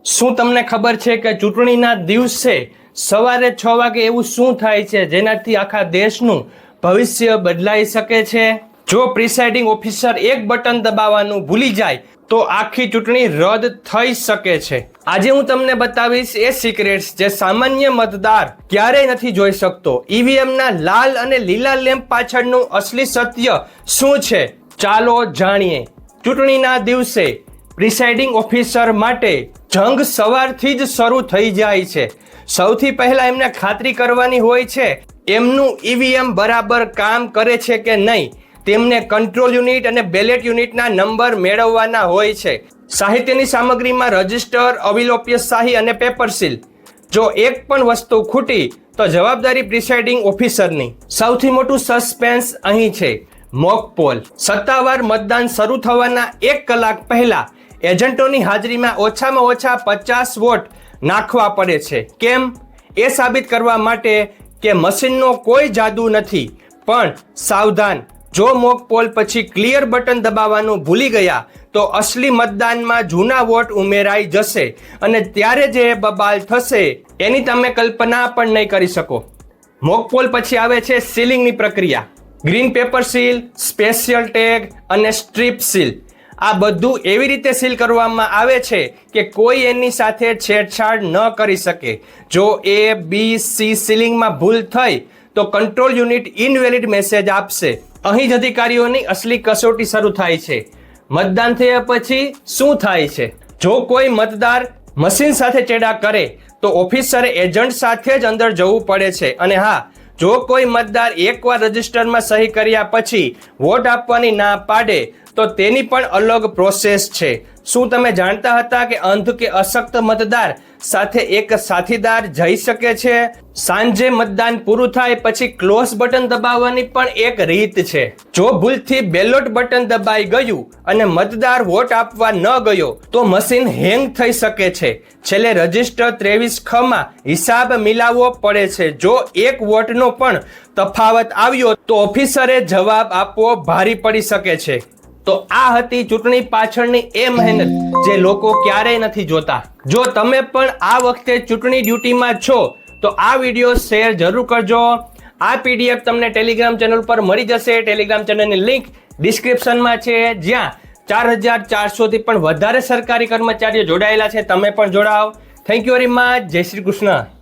શું તમને ખબર છે કે ચૂંટણીના દિવસે સવારે 6 વાગે એવું શું થાય છે જેનાથી આખા દેશનું ભવિષ્ય બદલાઈ શકે છે? જો પ્રિસાઇડિંગ ઓફિસર એક બટન દબાવવાનું ભૂલી જાય તો આખી ચૂંટણી રદ થઈ શકે છે. આજે હું તમને બતાવીશ એ સિક્રેટ્સ જે સામાન્ય મતદાર ક્યારેય નથી જોઈ શકતો. ઈવીએમના લાલ અને લીલા લેમ્પ પાછળનું અસલી સત્ય શું છે? ચાલો જાણીએ. ચૂંટણીના દિવસે પ્રિસાઇડિંગ ઓફિસર માટે જંગ સવારથી જ શરૂ થઈ જાય છે. સૌથી પહેલા એમને ખાતરી કરવાની હોય છે એમનું ઈવીએમ બરાબર કામ કરે છે કે નહીં. તેમને કંટ્રોલ યુનિટ અને બેલેટ યુનિટના નંબર મેળવવાના હોય છે. સાહિત્યની સામગ્રીમાં રજિસ્ટર, અવિલોપ્ય શાહી અને પેપર સીલ. જો એક પણ વસ્તુ ખૂટી તો જવાબદારી પ્રિસાઇડિંગ ઓફિસરની. સૌથી મોટું સસ્પેન્સ અહીં છે મોક પોલ. સત્તાવાર મતદાન શરૂ થવાના 1 કલાક પહેલા એજન્ટોની હાજરીમાં ઓછામાં ઓછા 50 વોટ નાખવા પડે છે. કેમ? એ સાબિત કરવા માટે કે મશીનનો કોઈ જાદુ નથી. પણ સાવધાન, જો મોક પોલ પછી ક્લિયર બટન દબાવવાનું ભૂલી ગયા તો અસલી મતદાનમાં જૂના વોટ ઉમેરાઈ જશે અને ત્યારે જે બબાલ થશે એની તમે કલ્પના પણ નહીં કરી શકો. મોક પોલ પછી આવે છે સીલિંગની પ્રક્રિયા. Green paper seal, special tag અને સ્ટ્રીપ સીલ. આ બધું એવી રીતે સીલ કરવામાં આવે છે કે કોઈ એની સાથે છેડછાડ ન કરી શકે. જો A, B, C સીલિંગમાં ભૂલ થઈ તો કંટ્રોલ યુનિટ ઇનવેલિડ મેસેજ આપશે. અહીં જ અધિકારીઓની અસલી કસોટી શરૂ થાય છે. મતદાન થયા પછી શું થાય છે? જો કોઈ મતદાર મશીન સાથે ચેડા કરે તો ઓફિસરે એજન્ટ સાથે જ અંદર જવું પડે છે. અને હા, જો કોઈ મતદાર એકવાર રજિસ્ટરમાં સહી કર્યા પછી વોટ આપવાની ના પાડે તો તેની પણ અલગ પ્રોસેસ છે. શું તમે જાણતા હતા કે અંધ કે અશક્ત મતદાર સાથે એક સાથીદાર જઈ શકે છે? સાંજે મતદાન પૂરું થાય પછી ક્લોઝ બટન દબાવવાની પણ એક રીત છે. જો ભૂલથી બેલોટ બટન દબાઈ ગયું અને મતદાર વોટ આપવા ન ગયો તો મશીન હેંગ થઈ શકે છે. છેલ્લે રજિસ્ટર 23 માં હિસાબ મિલાવવો પડે છે. જો એક વોટનો પણ તફાવત આવ્યો તો ઓફિસરે જવાબ આપવો ભારી પડી શકે છે. તો આ હતી ચૂંટણી પાછળની એ મહેનત જે લોકો ક્યારેય નથી જોતા. જો તમે પણ આ વખતે ચૂંટણી ડ્યુટીમાં છો તો આ વિડીયો શેર જરૂર કરજો. આ પીડીએફ તમને ટેલિગ્રામ ચેનલ પર મળી જશે. ટેલિગ્રામ ચેનલની લિંક ડિસ્ક્રિપ્શનમાં છે, જ્યાં 4400 થી પણ વધારે સરકારી કર્મચારીઓ જોડાયેલા છે. તમે પણ જોડાઓ. Thank you very much. જય શ્રી કૃષ્ણ.